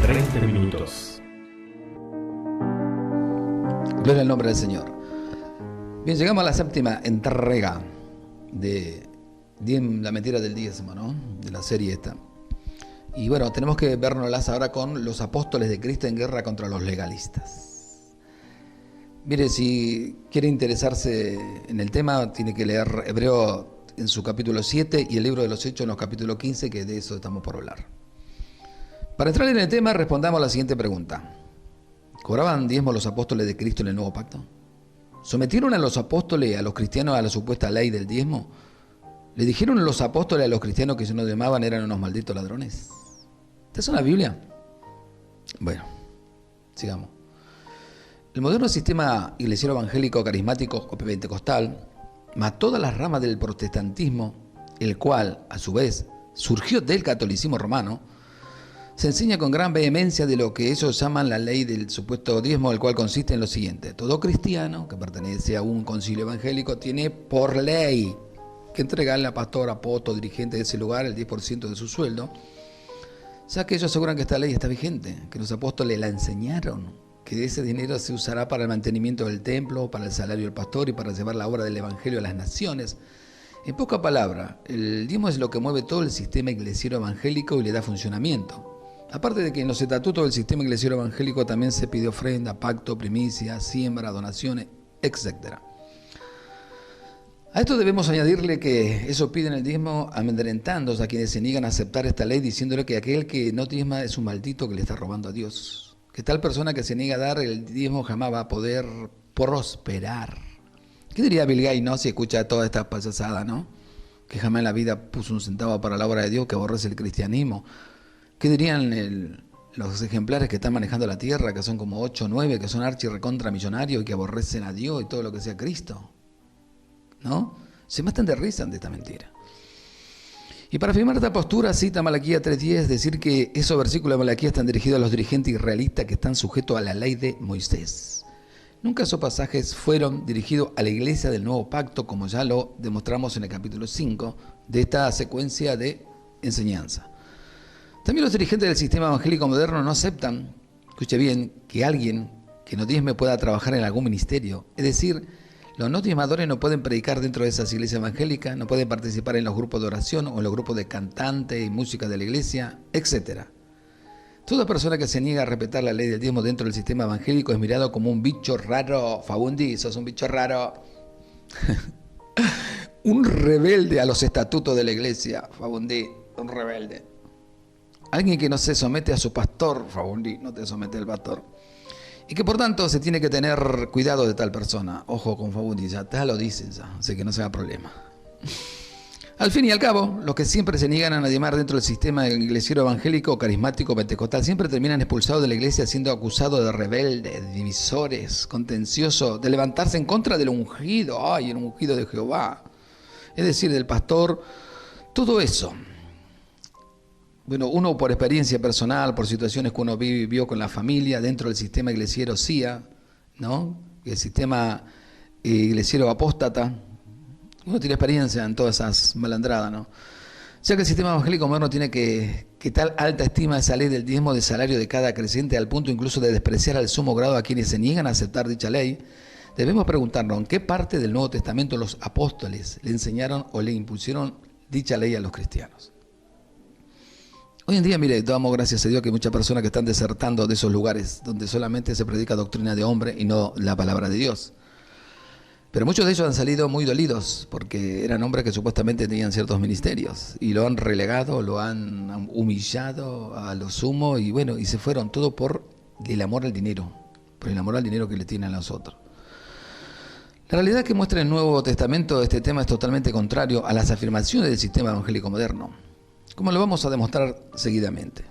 30 minutos. Gloria al nombre del Señor. Bien, llegamos a la séptima entrega de la mentira del diezmo, ¿no? De la serie esta. Y bueno, tenemos que vernoslas ahora con los apóstoles de Cristo en guerra contra los legalistas. Mire, si quiere interesarse en el tema, tiene que leer Hebreo en su capítulo 7 y el libro de los Hechos en los capítulos 15, que de eso estamos por hablar. Para entrar en el tema, respondamos a la siguiente pregunta. ¿Cobraban diezmo los apóstoles de Cristo en el nuevo pacto? ¿Sometieron a los apóstoles, a los cristianos, a la supuesta ley del diezmo? ¿Le dijeron los apóstoles a los cristianos que si no diezmaban eran unos malditos ladrones? ¿Esta es una Biblia? Bueno, sigamos. El moderno sistema iglesiero evangélico, carismático o pentecostal, más todas las ramas del protestantismo, el cual, a su vez, surgió del catolicismo romano, se enseña con gran vehemencia de lo que ellos llaman la ley del supuesto diezmo, el cual consiste en lo siguiente. Todo cristiano que pertenece a un concilio evangélico tiene por ley que entregarle a pastor, apóstol, dirigente de ese lugar el 10% de su sueldo. O sea que ellos aseguran que esta ley está vigente, que los apóstoles la enseñaron, que ese dinero se usará para el mantenimiento del templo, para el salario del pastor y para llevar la obra del evangelio a las naciones. En pocas palabras, el diezmo es lo que mueve todo el sistema iglesiero evangélico y le da funcionamiento. Aparte de que en los estatutos del sistema iglesiero evangélico también se pide ofrenda, pacto, primicia, siembra, donaciones, etc. A esto debemos añadirle que eso piden el diezmo amedrentándose a quienes se niegan a aceptar esta ley, diciéndole que aquel que no diezma es un maldito que le está robando a Dios. Que tal persona que se niega a dar el diezmo jamás va a poder prosperar. ¿Qué diría Bill Gates, no? Si escucha toda esta payasada, ¿no? Que jamás en la vida puso un centavo para la obra de Dios, que aborrece el cristianismo. ¿Qué dirían los ejemplares que están manejando la tierra, que son como 8 o 9, que son archi recontra millonarios y que aborrecen a Dios y todo lo que sea Cristo? ¿No? Se matan de risa ante esta mentira. Y para afirmar esta postura, cita Malaquías 3:10, decir que esos versículos de Malaquías están dirigidos a los dirigentes israelitas que están sujetos a la ley de Moisés. Nunca esos pasajes fueron dirigidos a la iglesia del nuevo pacto, como ya lo demostramos en el capítulo 5 de esta secuencia de enseñanza. También los dirigentes del sistema evangélico moderno no aceptan, escuche bien, que alguien que no diezme pueda trabajar en algún ministerio. Es decir, los no diezmadores no pueden predicar dentro de esas iglesias evangélicas, no pueden participar en los grupos de oración o en los grupos de cantantes y música de la iglesia, etc. Toda persona que se niega a respetar la ley del diezmo dentro del sistema evangélico es mirado como un bicho raro. Fabundi, sos un bicho raro. Un rebelde a los estatutos de la iglesia. Fabundi, un rebelde. Alguien que no se somete a su pastor, Fabundi, no te somete al pastor. Y que por tanto se tiene que tener cuidado de tal persona. Ojo con Fabundi, ya lo dicen, ya, así que no sea problema. Al fin y al cabo, los que siempre se niegan a diezmar dentro del sistema iglesiero evangélico, carismático, pentecostal, siempre terminan expulsados de la iglesia siendo acusados de rebeldes, de divisores, contenciosos, de levantarse en contra del ungido, ay, el ungido de Jehová. Es decir, del pastor, todo eso. Bueno, uno por experiencia personal, por situaciones que uno vivió con la familia, dentro del sistema iglesiero SIA, ¿no? El sistema iglesiero apóstata. Uno tiene experiencia en todas esas malandradas, ¿no? Ya que el sistema evangélico moderno tiene que tal alta estima esa ley del diezmo de salario de cada creyente al punto incluso de despreciar al sumo grado a quienes se niegan a aceptar dicha ley, debemos preguntarnos en qué parte del Nuevo Testamento los apóstoles le enseñaron o le impusieron dicha ley a los cristianos. Hoy en día, mire, damos gracias a Dios que hay muchas personas que están desertando de esos lugares donde solamente se predica doctrina de hombre y no la palabra de Dios. Pero muchos de ellos han salido muy dolidos porque eran hombres que supuestamente tenían ciertos ministerios y lo han relegado, lo han humillado a lo sumo y bueno, y se fueron todo por el amor al dinero, por el amor al dinero que le tienen a los otros. La realidad que muestra el Nuevo Testamento este tema es totalmente contrario a las afirmaciones del sistema evangélico moderno, como lo vamos a demostrar seguidamente.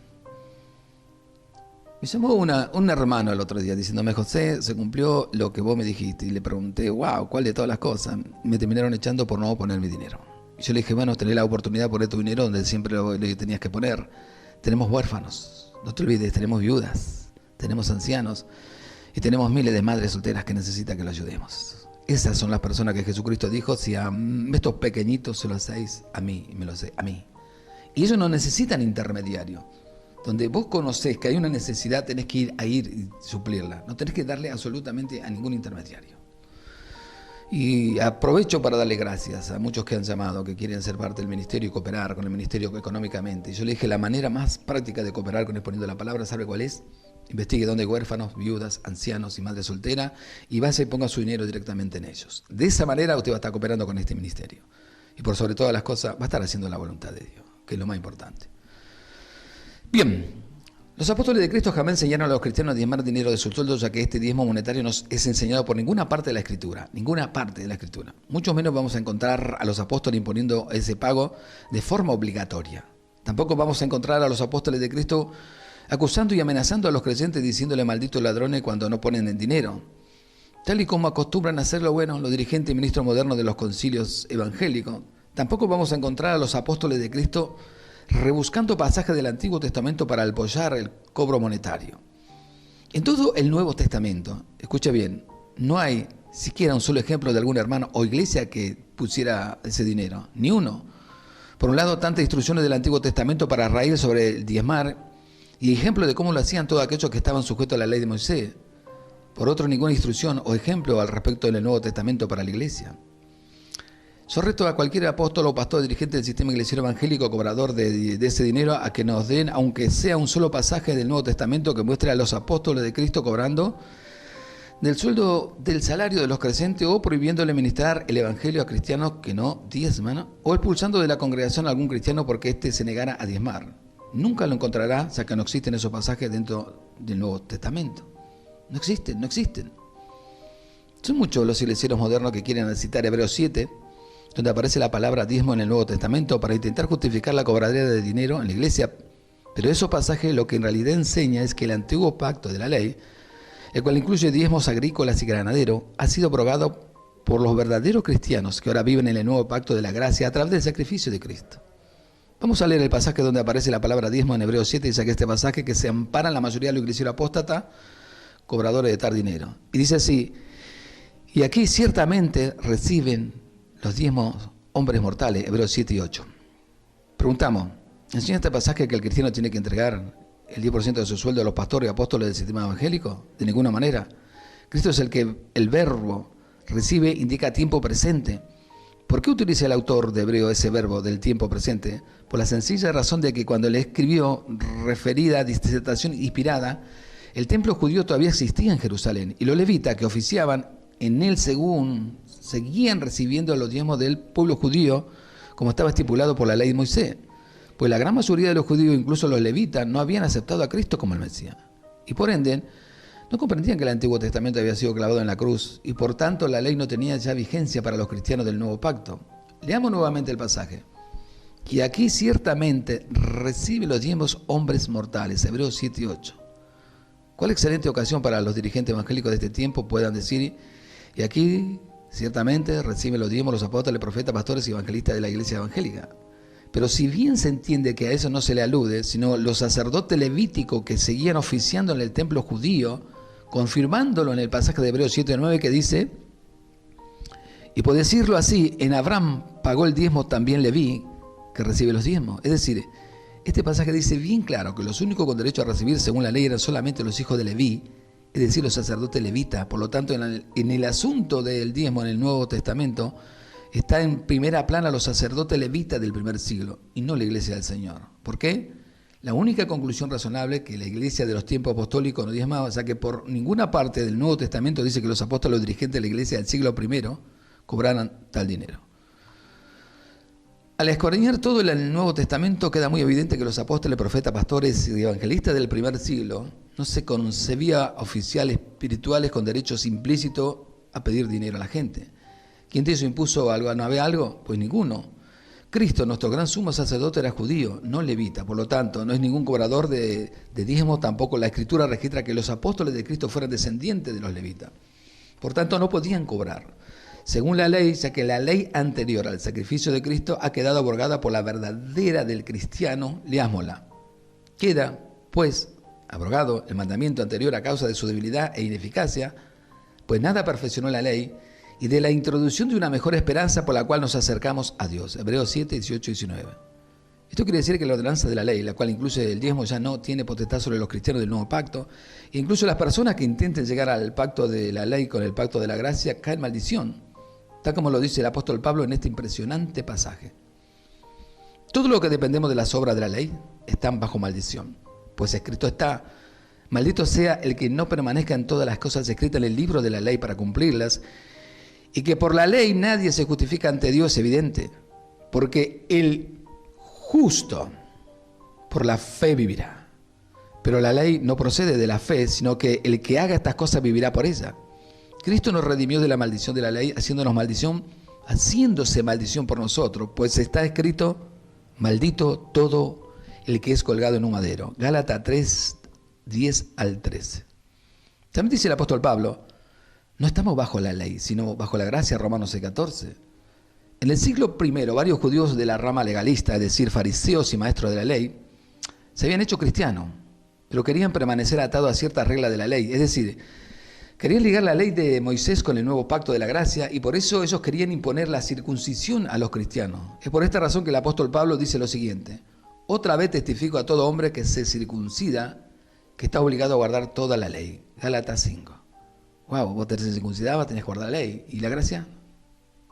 Me llamó un hermano el otro día diciéndome: José, se cumplió lo que vos me dijiste. Y le pregunté: wow, ¿cuál de todas las cosas? Me terminaron echando por no poner mi dinero. Y yo le dije: bueno, tenés la oportunidad de poner tu dinero donde siempre lo tenías que poner. Tenemos huérfanos, no te olvides, tenemos viudas, tenemos ancianos y tenemos miles de madres solteras que necesitan que lo ayudemos. Esas son las personas que Jesucristo dijo: si a estos pequeñitos se lo hacéis a mí, me lo hacéis a mí. Y ellos no necesitan intermediario. donde vos conocés que hay una necesidad, tenés que ir y suplirla. No tenés que darle absolutamente a ningún intermediario. Y aprovecho para darle gracias a muchos que han llamado, que quieren ser parte del ministerio y cooperar con el ministerio económicamente. Y yo le dije, la manera más práctica de cooperar con Exponiendo la Palabra, ¿sabe cuál es? Investigue dónde hay huérfanos, viudas, ancianos y madres solteras y vaya y ponga su dinero directamente en ellos. De esa manera usted va a estar cooperando con este ministerio. Y por sobre todas las cosas va a estar haciendo la voluntad de Dios, que es lo más importante. Bien, los apóstoles de Cristo jamás enseñaron a los cristianos a diezmar dinero de su sueldo, ya que este diezmo monetario no es enseñado por ninguna parte de la Escritura, ninguna parte de la Escritura. Mucho menos vamos a encontrar a los apóstoles imponiendo ese pago de forma obligatoria. Tampoco vamos a encontrar a los apóstoles de Cristo acusando y amenazando a los creyentes diciéndole malditos ladrones cuando no ponen el dinero. Tal y como acostumbran a hacerlo, los dirigentes y ministros modernos de los concilios evangélicos, tampoco vamos a encontrar a los apóstoles de Cristo rebuscando pasajes del Antiguo Testamento para apoyar el cobro monetario. En todo el Nuevo Testamento, escucha bien, no hay siquiera un solo ejemplo de algún hermano o iglesia que pusiera ese dinero, ni uno. Por un lado, tantas instrucciones del Antiguo Testamento para raíz sobre el diezmar y ejemplo de cómo lo hacían todos aquellos que estaban sujetos a la ley de Moisés. Por otro, ninguna instrucción o ejemplo al respecto en el Nuevo Testamento para la iglesia. Yo reto a cualquier apóstol o pastor dirigente del sistema iglesia evangélico cobrador de ese dinero a que nos den, aunque sea un solo pasaje del Nuevo Testamento que muestre a los apóstoles de Cristo cobrando del sueldo del salario de los creyentes o prohibiéndole ministrar el evangelio a cristianos que no diezman o expulsando de la congregación a algún cristiano porque éste se negara a diezmar. Nunca lo encontrará, ya que no existen esos pasajes dentro del Nuevo Testamento. No existen. Son muchos los iglesieros modernos que quieren citar Hebreos 7, donde aparece la palabra diezmo en el Nuevo Testamento para intentar justificar la cobradera de dinero en la iglesia. Pero esos pasajes lo que en realidad enseña es que el antiguo pacto de la ley, el cual incluye diezmos agrícolas y ganaderos, ha sido abrogado por los verdaderos cristianos que ahora viven en el nuevo pacto de la gracia a través del sacrificio de Cristo. Vamos a leer el pasaje donde aparece la palabra diezmo en Hebreos 7, dice que este pasaje que se amparan la mayoría de los iglesieros apóstatas, cobradores de tal dinero. Y dice así, y aquí ciertamente reciben los diezmos hombres mortales, Hebreos 7 y 8. Preguntamos, ¿enseña este pasaje que el cristiano tiene que entregar el 10% de su sueldo a los pastores y apóstoles del sistema evangélico? De ninguna manera. Cristo es el que el verbo recibe, indica tiempo presente. ¿Por qué utiliza el autor de Hebreo ese verbo del tiempo presente? Por la sencilla razón de que cuando le escribió referida disertación inspirada, el templo judío todavía existía en Jerusalén y los levitas que oficiaban en él seguían recibiendo los diezmos del pueblo judío como estaba estipulado por la ley de Moisés. Pues la gran mayoría de los judíos, incluso los levitas, no habían aceptado a Cristo como el Mesías. Y por ende, no comprendían que el Antiguo Testamento había sido clavado en la cruz y por tanto la ley no tenía ya vigencia para los cristianos del Nuevo Pacto. Leamos nuevamente el pasaje. Y aquí ciertamente recibe los diezmos hombres mortales, Hebreos 7 y 8. ¿Cuál excelente ocasión para los dirigentes evangélicos de este tiempo puedan decir, y aquí ciertamente reciben los diezmos los apóstoles, profetas, pastores y evangelistas de la iglesia evangélica? Pero si bien se entiende que a eso no se le alude, sino los sacerdotes levíticos que seguían oficiando en el templo judío, confirmándolo en el pasaje de Hebreos 7:9 que dice, y por decirlo así, en Abraham pagó el diezmo también Leví, que recibe los diezmos. Es decir, este pasaje dice bien claro que los únicos con derecho a recibir según la ley eran solamente los hijos de Leví, es decir, los sacerdotes levitas. Por lo tanto, en el asunto del diezmo en el Nuevo Testamento, está en primera plana los sacerdotes levitas del primer siglo y no la iglesia del Señor. ¿Por qué? La única conclusión razonable es que la iglesia de los tiempos apostólicos no diezmaba, ya que por ninguna parte del Nuevo Testamento dice que los apóstoles dirigentes de la iglesia del siglo I cobraran tal dinero. Al escudriñar todo el Nuevo Testamento queda muy evidente que los apóstoles, profetas, pastores y evangelistas del primer siglo no se concebía oficiales espirituales con derechos implícitos a pedir dinero a la gente. ¿Quién te hizo impuso algo? ¿No había algo? Pues ninguno. Cristo, nuestro gran sumo sacerdote, era judío, no levita, por lo tanto, no es ningún cobrador de diezmo, tampoco la Escritura registra que los apóstoles de Cristo fueran descendientes de los levitas. Por tanto, no podían cobrar. Según la ley, ya que la ley anterior al sacrificio de Cristo ha quedado abrogada por la verdadera del cristiano, leámosla. Queda, pues, abrogado el mandamiento anterior a causa de su debilidad e ineficacia, pues nada perfeccionó la ley, y de la introducción de una mejor esperanza por la cual nos acercamos a Dios. Hebreos 7, 18 y 19. Esto quiere decir que la ordenanza de la ley, la cual incluye el diezmo, ya no tiene potestad sobre los cristianos del nuevo pacto. E incluso las personas que intenten llegar al pacto de la ley con el pacto de la gracia caen en maldición, tal como lo dice el apóstol Pablo en este impresionante pasaje. Todo lo que dependemos de las obras de la ley están bajo maldición, pues escrito está: maldito sea el que no permanezca en todas las cosas escritas en el libro de la ley para cumplirlas, y que por la ley nadie se justifica ante Dios, es evidente, porque el justo por la fe vivirá. Pero la ley no procede de la fe, sino que el que haga estas cosas vivirá por ella. Cristo nos redimió de la maldición de la ley, haciéndose maldición por nosotros, pues está escrito: maldito todo el que es colgado en un madero. Gálatas 3, 10 al 13. También dice el apóstol Pablo: no estamos bajo la ley, sino bajo la gracia, Romanos 6, 14. En el siglo I, varios judíos de la rama legalista, es decir, fariseos y maestros de la ley, se habían hecho cristianos, pero querían permanecer atados a ciertas reglas de la ley. Es decir, querían ligar la ley de Moisés con el nuevo pacto de la gracia, y por eso ellos querían imponer la circuncisión a los cristianos. Es por esta razón que el apóstol Pablo dice lo siguiente: otra vez testifico a todo hombre que se circuncida, que está obligado a guardar toda la ley. Gálatas 5. Wow, vos te circuncidabas, tenías que guardar la ley. ¿Y la gracia?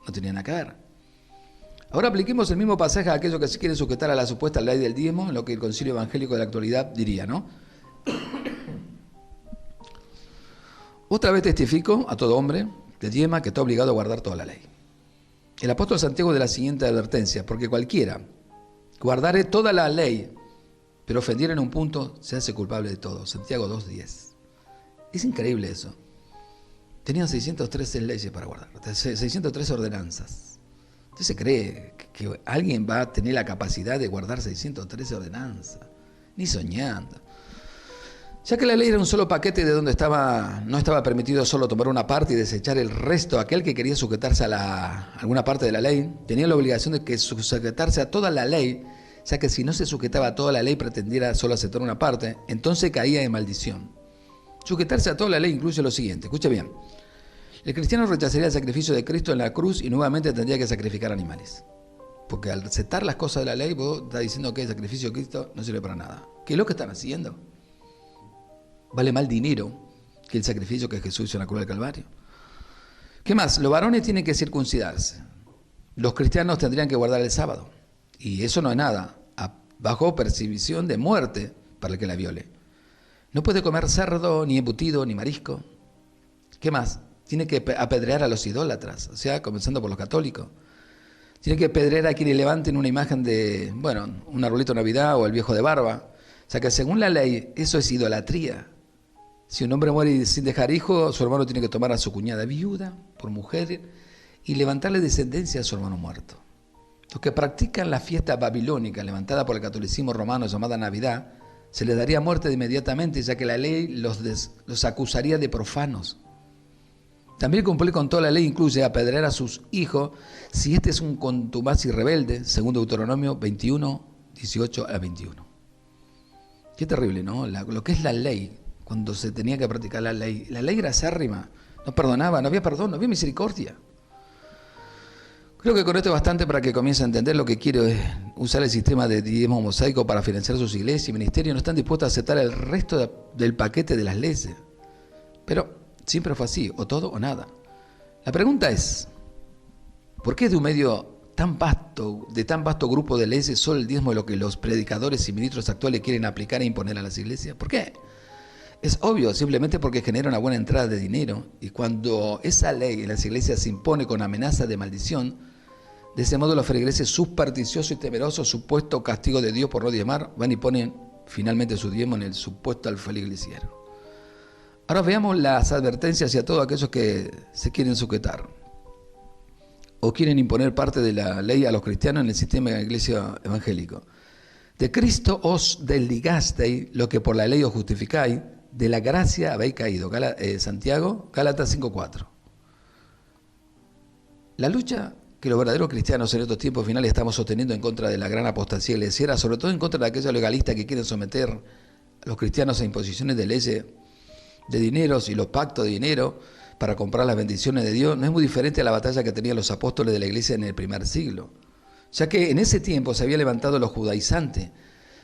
No tenía nada que ver. Ahora apliquemos el mismo pasaje a aquellos que se quieren sujetar a la supuesta ley del diezmo, en lo que el concilio evangélico de la actualidad diría, ¿no? Otra vez testifico a todo hombre que diezma, que está obligado a guardar toda la ley. El apóstol Santiago de la siguiente advertencia: porque cualquiera guardare toda la ley, pero ofendiera en un punto, se hace culpable de todo. Santiago 2:10. Es increíble eso. Tenían 613 leyes para guardar, 613 ordenanzas. ¿Usted se cree que alguien va a tener la capacidad de guardar 613 ordenanzas? Ni soñando. Ya que la ley era un solo paquete de donde no estaba permitido solo tomar una parte y desechar el resto, aquel que quería sujetarse a alguna parte de la ley tenía la obligación de sujetarse a toda la ley, ya que si no se sujetaba a toda la ley pretendiera solo aceptar una parte, entonces caía en maldición. Sujetarse a toda la ley incluye lo siguiente: escucha bien. El cristiano rechazaría el sacrificio de Cristo en la cruz y nuevamente tendría que sacrificar animales. Porque al aceptar las cosas de la ley, vos estás diciendo que el sacrificio de Cristo no sirve para nada. ¿Qué es lo que están haciendo? Vale más dinero que el sacrificio que Jesús hizo en la cruz del Calvario. ¿Qué más? Los varones tienen que circuncidarse. Los cristianos tendrían que guardar el sábado. Y eso no es nada, bajo percibición de muerte para el que la viole. No puede comer cerdo, ni embutido, ni marisco. ¿Qué más? Tiene que apedrear a los idólatras, o sea, comenzando por los católicos. Tiene que apedrear a quienes levanten una imagen de, un arbolito de Navidad o el viejo de barba. O sea que según la ley, eso es idolatría. Si un hombre muere sin dejar hijo, su hermano tiene que tomar a su cuñada viuda por mujer y levantarle descendencia a su hermano muerto. Los que practican la fiesta babilónica levantada por el catolicismo romano llamada Navidad, se les daría muerte inmediatamente, ya que la ley los acusaría de profanos. También cumplir con toda la ley incluye apedrear a sus hijos si este es un contumaz y rebelde, según Deuteronomio 21, 18 a 21. Qué terrible, ¿no? Lo que es la ley, cuando se tenía que practicar la ley era acérrima, no perdonaba, no había perdón, no había misericordia. Creo que con esto es bastante para que comience a entender lo que quiere usar el sistema de diezmo mosaico para financiar sus iglesias y ministerios. No están dispuestos a aceptar el resto del paquete de las leyes. Pero siempre fue así, o todo o nada. La pregunta es: ¿por qué de un medio tan vasto grupo de leyes solo el diezmo es lo que los predicadores y ministros actuales quieren aplicar e imponer a las iglesias? ¿Por qué? Es obvio, simplemente porque genera una buena entrada de dinero, y cuando esa ley en las iglesias se impone con amenaza de maldición, de ese modo los feligreses supersticiosos y temerosos, supuesto castigo de Dios por no diezmar, van y ponen finalmente su diezmo en el supuesto alfil iglesiero. Ahora veamos las advertencias hacia todos aquellos que se quieren sujetar o quieren imponer parte de la ley a los cristianos en el sistema de la iglesia evangélico. De Cristo os desligasteis, lo que por la ley os justificáis, de la gracia habéis caído. Santiago, Gálatas 5:4. La lucha que los verdaderos cristianos en estos tiempos finales estamos sosteniendo en contra de la gran apostasía eclesial, sobre todo en contra de aquellos legalistas que quieren someter a los cristianos a imposiciones de leyes de dineros y los pactos de dinero para comprar las bendiciones de Dios, no es muy diferente a la batalla que tenían los apóstoles de la iglesia en el primer siglo. ya que en ese tiempo se había levantado los judaizantes,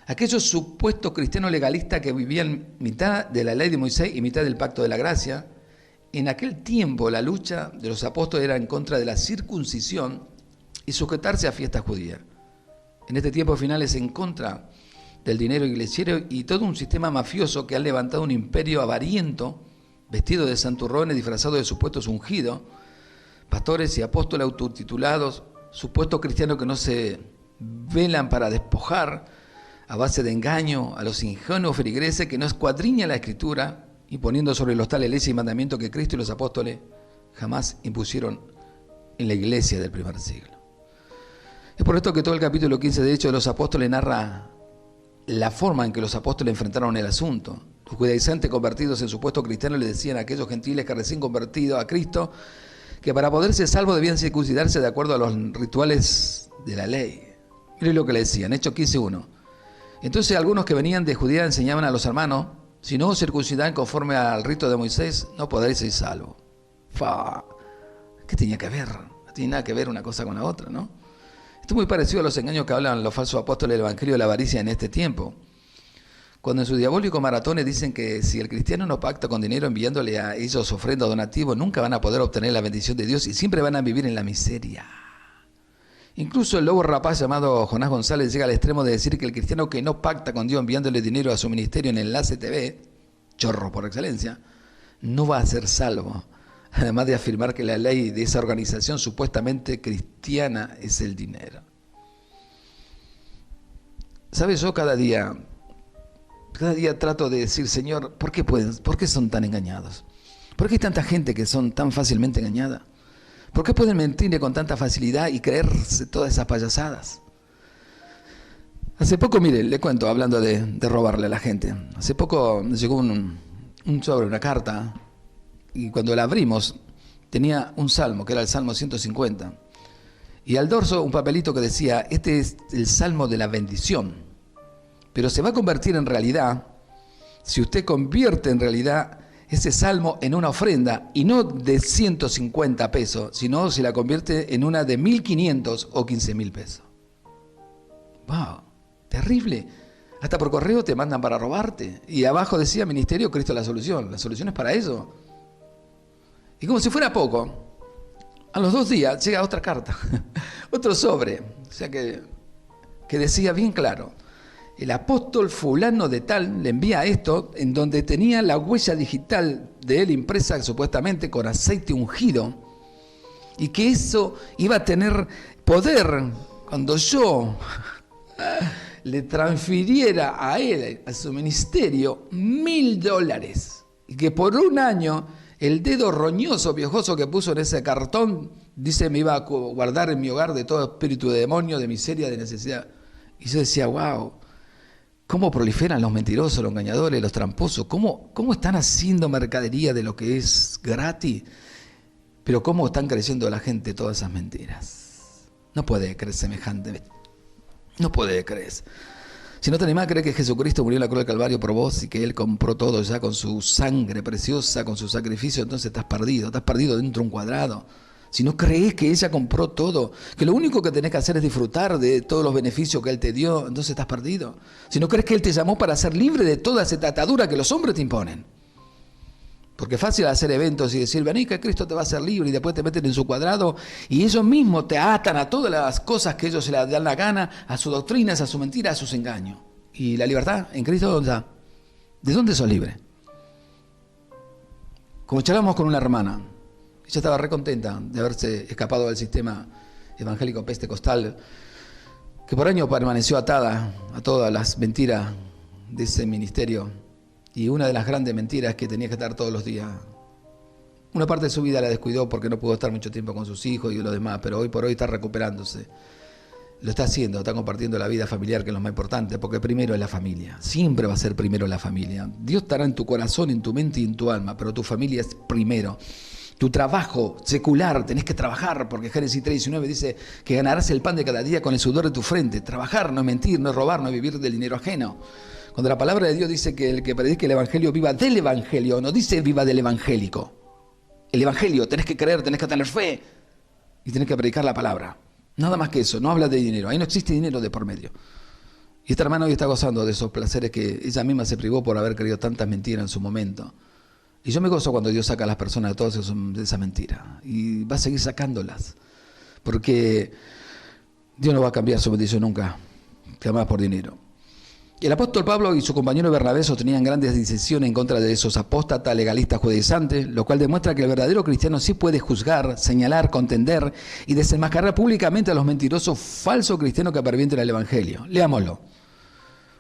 aquellos supuestos cristianos legalistas que vivían mitad de la ley de Moisés y mitad del pacto de la gracia. En aquel tiempo la lucha de los apóstoles era en contra de la circuncisión y sujetarse a fiestas judías. En este tiempo final es en contra del dinero iglesiero y todo un sistema mafioso que ha levantado un imperio avariento, vestido de santurrones, disfrazado de supuestos ungidos, pastores y apóstoles autotitulados, supuestos cristianos que no se velan para despojar a base de engaño a los ingenuos feligreses que no escuadriñan la Escritura, imponiendo sobre los tales leyes y mandamientos que Cristo y los apóstoles jamás impusieron en la iglesia del primer siglo. Es por esto que todo el capítulo 15 de Hechos de los Apóstoles narra la forma en que los apóstoles enfrentaron el asunto. Los judaizantes convertidos en supuestos cristianos le decían a aquellos gentiles que recién convertidos a Cristo que para poder ser salvos debían circuncidarse de acuerdo a los rituales de la ley. Miren lo que le decían, Hechos 15:1. Entonces algunos que venían de Judea enseñaban a los hermanos: si no os circuncidan conforme al rito de Moisés, no podréis ser salvos. ¿Qué tenía que ver? No tiene nada que ver una cosa con la otra, ¿no? Esto es muy parecido a los engaños que hablan los falsos apóstoles del Evangelio de la avaricia en este tiempo. Cuando en sus diabólicos maratones dicen que si el cristiano no pacta con dinero enviándole a ellos ofrenda o donativo, nunca van a poder obtener la bendición de Dios y siempre van a vivir en la miseria. Incluso el lobo rapaz llamado Jonás González llega al extremo de decir que el cristiano que no pacta con Dios enviándole dinero a su ministerio en Enlace TV, chorro por excelencia, no va a ser salvo. Además de afirmar que la ley de esa organización supuestamente cristiana es el dinero. ¿Sabes? Yo cada día trato de decir: Señor, ¿por qué son tan engañados? ¿Por qué hay tanta gente que son tan fácilmente engañada? ¿Por qué pueden mentirle con tanta facilidad y creerse todas esas payasadas? Hace poco, mire, le cuento, hablando de robarle a la gente. Hace poco llegó un sobre, una carta, y cuando la abrimos tenía un salmo, que era el Salmo 150. Y al dorso un papelito que decía: este es el Salmo de la bendición. Pero se va a convertir en realidad si usted convierte en realidad ese salmo en una ofrenda, y no de 150 pesos, sino si la convierte en una de 1.500 o 15.000 pesos. ¡Wow! Terrible. Hasta por correo te mandan para robarte. Y abajo decía: Ministerio Cristo la solución. La solución es para eso. Y como si fuera poco, a los 2 días llega otra carta, otro sobre. O sea que decía bien claro: el apóstol fulano de tal le envía esto, en donde tenía la huella digital de él impresa supuestamente con aceite ungido, y que eso iba a tener poder cuando yo le transfiriera a él, a su ministerio, $1.000, y que por un año el dedo roñoso, viejoso que puso en ese cartón, dice, me iba a guardar en mi hogar de todo espíritu de demonio, de miseria, de necesidad. Y yo decía: wow, ¿cómo proliferan los mentirosos, los engañadores, los tramposos? ¿Cómo están haciendo mercadería de lo que es gratis? Pero ¿cómo están creciendo la gente todas esas mentiras? No puede creer semejante. No puede creer. Si no te animás a creer que Jesucristo murió en la cruz del Calvario por vos y que Él compró todo ya con su sangre preciosa, con su sacrificio, entonces estás perdido dentro de un cuadrado. Si no crees que ella compró todo, que lo único que tenés que hacer es disfrutar de todos los beneficios que Él te dio, entonces estás perdido. Si no crees que Él te llamó para ser libre de toda esa atadura que los hombres te imponen. Porque es fácil hacer eventos y decir: vení que Cristo te va a hacer libre, y después te meten en su cuadrado y ellos mismos te atan a todas las cosas que ellos se les dan la gana, a sus doctrinas, a sus mentiras, a sus engaños. ¿Y la libertad en Cristo dónde está? ¿De dónde sos libre? Como charlamos con una hermana, ella estaba re contenta de haberse escapado del sistema evangélico pentecostal, que por años permaneció atada a todas las mentiras de ese ministerio. Y una de las grandes mentiras es que tenía que estar todos los días. Una parte de su vida la descuidó porque no pudo estar mucho tiempo con sus hijos y lo demás, pero hoy por hoy está recuperándose. Lo está haciendo, está compartiendo la vida familiar, que es lo más importante, porque primero es la familia. Siempre va a ser primero la familia. Dios estará en tu corazón, en tu mente y en tu alma, pero tu familia es primero. Tu trabajo secular, tenés que trabajar, porque Génesis 3:19 dice que ganarás el pan de cada día con el sudor de tu frente. Trabajar, no es mentir, no es robar, no es vivir del dinero ajeno. Cuando la palabra de Dios dice que el que predique el evangelio viva del evangelio, no dice viva del evangélico. El evangelio, tenés que creer, tenés que tener fe y tenés que predicar la palabra. Nada más que eso, no habla de dinero. Ahí no existe dinero de por medio. Y esta hermana hoy está gozando de esos placeres que ella misma se privó por haber creído tantas mentiras en su momento. Y yo me gozo cuando Dios saca a las personas de todas esas mentiras. Y va a seguir sacándolas. Porque Dios no va a cambiar su bendición nunca, jamás por dinero. El apóstol Pablo y su compañero Bernabé sostenían grandes disensiones en contra de esos apóstatas legalistas judaizantes, lo cual demuestra que el verdadero cristiano sí puede juzgar, señalar, contender y desenmascarar públicamente a los mentirosos falsos cristianos que pervienten el evangelio. Leámoslo.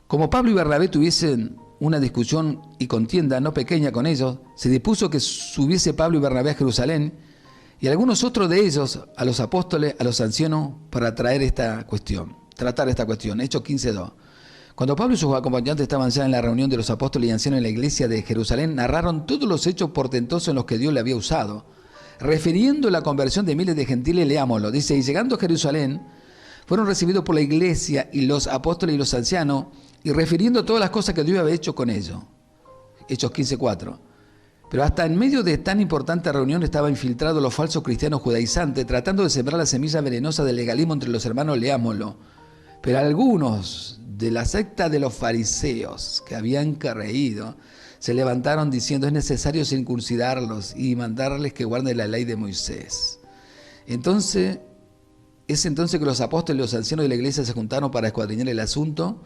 Como Pablo y Bernabé tuviesen una discusión y contienda no pequeña con ellos, se dispuso que subiese Pablo y Bernabé a Jerusalén y algunos otros de ellos a los apóstoles, a los ancianos, para tratar esta cuestión. Hechos 15:2. Cuando Pablo y sus acompañantes estaban ya en la reunión de los apóstoles y ancianos en la iglesia de Jerusalén, narraron todos los hechos portentosos en los que Dios le había usado. Refiriendo la conversión de miles de gentiles, leámoslo. Dice, y llegando a Jerusalén, fueron recibidos por la iglesia y los apóstoles y los ancianos, y refiriendo todas las cosas que Dios había hecho con ellos. Hechos 15:4. Pero hasta en medio de tan importante reunión estaban infiltrados los falsos cristianos judaizantes, tratando de sembrar la semilla venenosa del legalismo entre los hermanos, leámoslo. Pero algunos de la secta de los fariseos que habían creído se levantaron diciendo, es necesario circuncidarlos y mandarles que guarden la ley de Moisés. Es entonces que los apóstoles y los ancianos de la iglesia se juntaron para escuadriñar el asunto.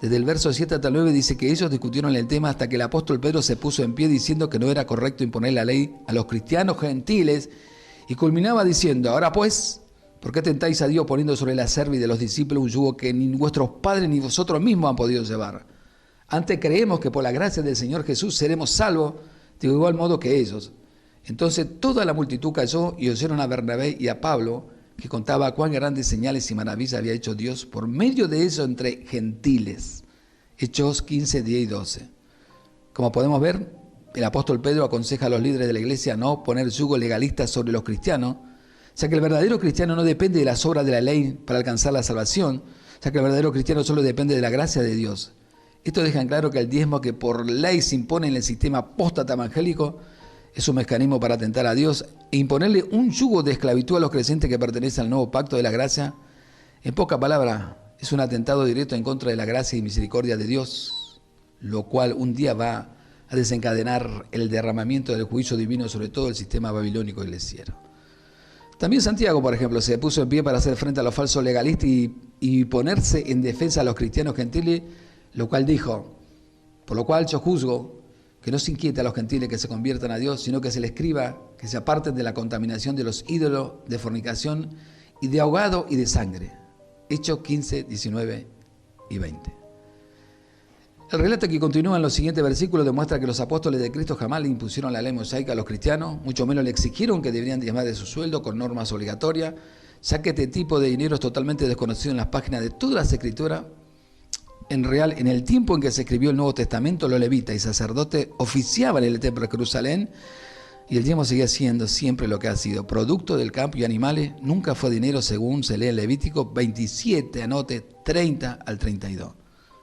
Desde el verso 7 hasta el 9 dice que ellos discutieron el tema hasta que el apóstol Pedro se puso en pie diciendo que no era correcto imponer la ley a los cristianos gentiles y culminaba diciendo, ahora pues, ¿por qué tentáis a Dios poniendo sobre la cerviz de los discípulos un yugo que ni vuestros padres ni vosotros mismos han podido llevar? Antes creemos que por la gracia del Señor Jesús seremos salvos de igual modo que ellos. Entonces toda la multitud cayó y oyeron a Bernabé y a Pablo, que contaba cuán grandes señales y maravillas había hecho Dios por medio de eso entre gentiles. Hechos 15, 10 y 12. Como podemos ver, el apóstol Pedro aconseja a los líderes de la iglesia no poner yugo legalista sobre los cristianos, ya que el verdadero cristiano no depende de las obras de la ley para alcanzar la salvación, ya que el verdadero cristiano solo depende de la gracia de Dios. Esto deja en claro que el diezmo que por ley se impone en el sistema apóstata evangélico es un mecanismo para atentar a Dios e imponerle un yugo de esclavitud a los creyentes que pertenecen al nuevo pacto de la gracia. En pocas palabras, es un atentado directo en contra de la gracia y misericordia de Dios, lo cual un día va a desencadenar el derramamiento del juicio divino sobre todo el sistema babilónico iglesiero. También Santiago, por ejemplo, se puso en pie para hacer frente a los falsos legalistas y ponerse en defensa a los cristianos gentiles, lo cual dijo, por lo cual yo juzgo que no se inquiete a los gentiles que se conviertan a Dios, sino que se les escriba que se aparten de la contaminación de los ídolos, de fornicación y de ahogado y de sangre. Hechos 15, 19 y 20. El relato que continúa en los siguientes versículos demuestra que los apóstoles de Cristo jamás le impusieron la ley mosaica a los cristianos, mucho menos le exigieron que deberían diezmar de su sueldo con normas obligatorias, ya que este tipo de dinero es totalmente desconocido en las páginas de todas las escrituras. En el tiempo en que se escribió el Nuevo Testamento, los levitas y sacerdotes oficiaban en el templo de Jerusalén y el diezmo seguía siendo siempre lo que ha sido, producto del campo y animales, nunca fue dinero según se lee en Levítico 27, anote 30 al 32.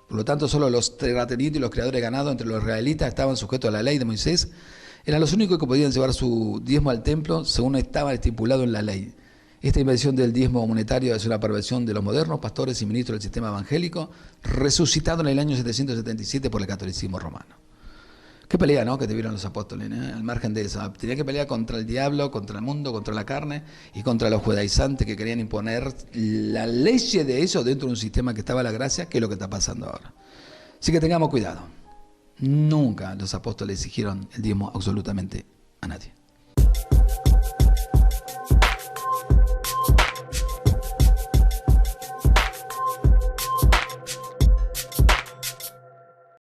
Por lo tanto, solo los terratenientes y los criadores de ganado entre los israelitas estaban sujetos a la ley de Moisés, eran los únicos que podían llevar su diezmo al templo según estaba estipulado en la ley. Esta inversión del diezmo monetario es una perversión de los modernos pastores y ministros del sistema evangélico, resucitado en el año 777 por el catolicismo romano. Qué pelea, ¿no?, que tuvieron los apóstoles, al margen de eso. Tenían que pelear contra el diablo, contra el mundo, contra la carne y contra los judaizantes que querían imponer la ley de eso dentro de un sistema que estaba a la gracia, que es lo que está pasando ahora. Así que tengamos cuidado. Nunca los apóstoles exigieron el diezmo absolutamente a nadie.